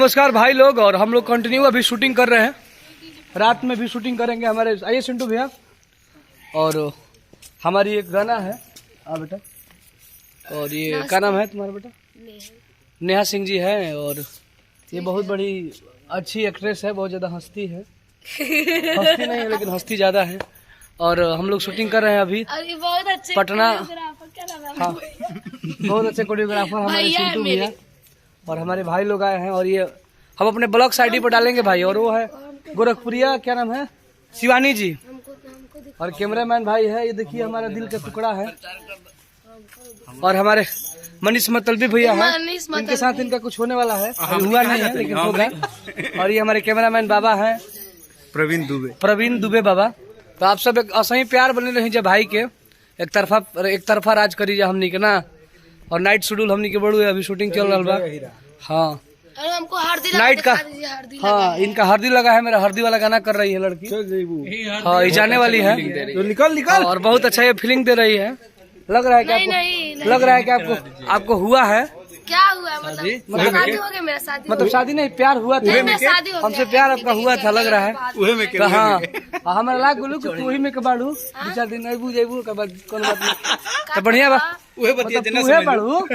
नमस्कार भाई लोग, और हम लोग कंटिन्यू अभी शूटिंग कर रहे हैं। रात में भी शूटिंग करेंगे हमारे। आइए सिंटू भैया। और हमारी एक गाना है बेटा। और ये क्या नाम है तुम्हारा बेटा? नेहा सिंह जी है। और ये बहुत बड़ी अच्छी एक्ट्रेस है, बहुत ज़्यादा हंसती है। हंसती नहीं है लेकिन हंसती ज़्यादा है। और हम लोग शूटिंग कर रहे हैं अभी बहुत अच्छे पटना। हाँ, बहुत अच्छे कोरियोग्राफर हमारे सिंटू भैया और हमारे भाई लोग आए हैं। और ये हम अपने ब्लॉग आईडी पर डालेंगे भाई। और वो है गोरखपुरिया, क्या नाम है, शिवानी जी। और कैमरामैन भाई है, ये देखिए हमारा दिल का टुकड़ा है। और हमारे मनीष मतलबी भैया है, इनके साथ इनका कुछ होने वाला है, हुआ नहीं है लेकिन होगा। और ये हमारे कैमरामैन बाबा है प्रवीण दुबे बाबा। तो आप सब असही प्यार बने रही भाई के। एक तरफा राज करी जा हमनी के ना। और नाइट शेड्यूल हमनी के बड़ू है, अभी शूटिंग चल रहा बा। हाँ हमको हल्दी नाइट का। हाँ इनका हल्दी लगा है, मेरा हल्दी वाला गाना कर रही है लड़की। हाँ ये जाने वाली है, तो निकल। और बहुत अच्छा ये फीलिंग दे रही है। लग रहा है कि आपको लग रहा है कि आपको हुआ है क्या हुआ? मतलब शादी हो गया मेरा। शादी मतलब शादी नहीं, प्यार हुआ था हमसे। प्यार आपका हुआ था लग रहा है। तो हाँ हमारा लाग बोलू कि तू ही में के बाड़ू 2-4 दिन अबू जेबू के बाद कोनो बात नहीं। तो बढ़िया बा उहे बाड़ू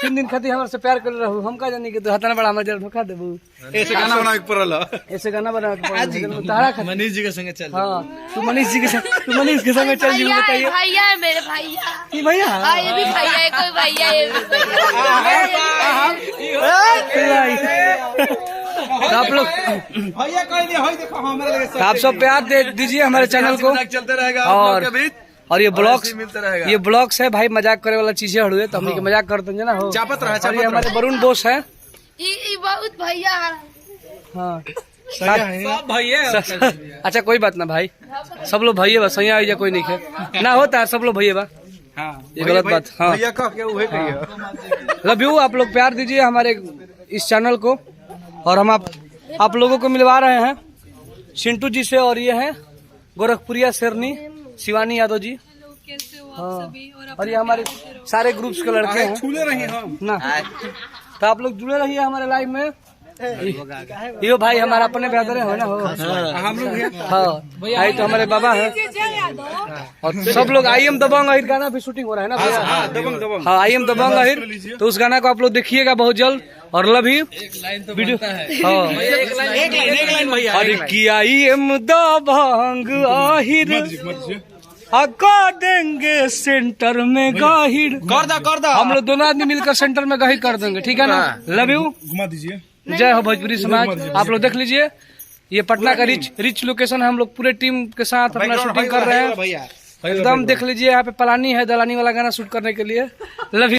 3 दिन खातिर हमसे प्यार कर रहू। हम का जानी कि तू हतना बड़ा हमर धोखा देबू। ऐसे गाना बनावे के पड़ल। ऐसे गाना बनावे के पड़ल तारा मनीष जी के संगे चल। हां तू मनीष जी के संगे चल जी। बताइए भैया है मेरे भैया। की भैया? हां ये भी भैया है, कोई भैया ये भी आप लोग भैया कह दिया होई देखो हमारे लगे। आप सब प्यार दे दीजिए हमारे चैनल को। चलते रहेगा और ये ब्लॉग्स है भाई, मजाक करे वाला चीजें हड़ुए तो हमने मजाक करते हैं ना हो। चापत रहा। और ये हमारे वरुण बोस है। ये बहुत भैया। हाँ सब भैया। अच्छा कोई बात ना भाई, सब लोग भैया बस यहाँ कोई नहीं है ना होता है, सब लोग भैया बा। ये गलत बात। हाँ भैया कह के उहे कहियो। Love you. आप लोग प्यार दीजिए हमारे इस चैनल को। और हम आप लोगों को मिलवा रहे हैं सिंटू जी से। और ये है गोरखपुरिया शेरनी शिवानी यादव जी। हाँ और ये हमारे सारे ग्रुप्स के लड़के हैं। छूले रही हम ना तो आप लोग जुड़े रहिए हमारे लाइव में। यो भाई हमारा अपने ब्रदर है ना हो। हम लोग। हाँ भाई तो हमारे बाबा है। और सब लोग आई एम दबंग अहिर गाना भी शूटिंग हो रहा है ना भैया। हाँ आई एम दबंग अहिर, तो उस गाना को आप लोग देखिएगा बहुत जल्द। और लभी वीडियो एक लाइन भैया। अरे की आई एम दबंग अहिर आका देंगे सेंटर में गाहिर। कर दो हम लोग दोनों आदमी मिलकर सेंटर में गाहिर कर देंगे, ठीक है ना? Love you. घुमा दीजिए। जय हो भोजपुरी समाज। आप लोग देख लीजिए ये पटना का रिच लोकेशन है। हम लोग पूरे टीम के साथ अपना शूटिंग कर रहे हैं। एकदम देख लीजिए यहाँ पे पलानी है दलानी वाला गाना शूट करने के लिए। Love you.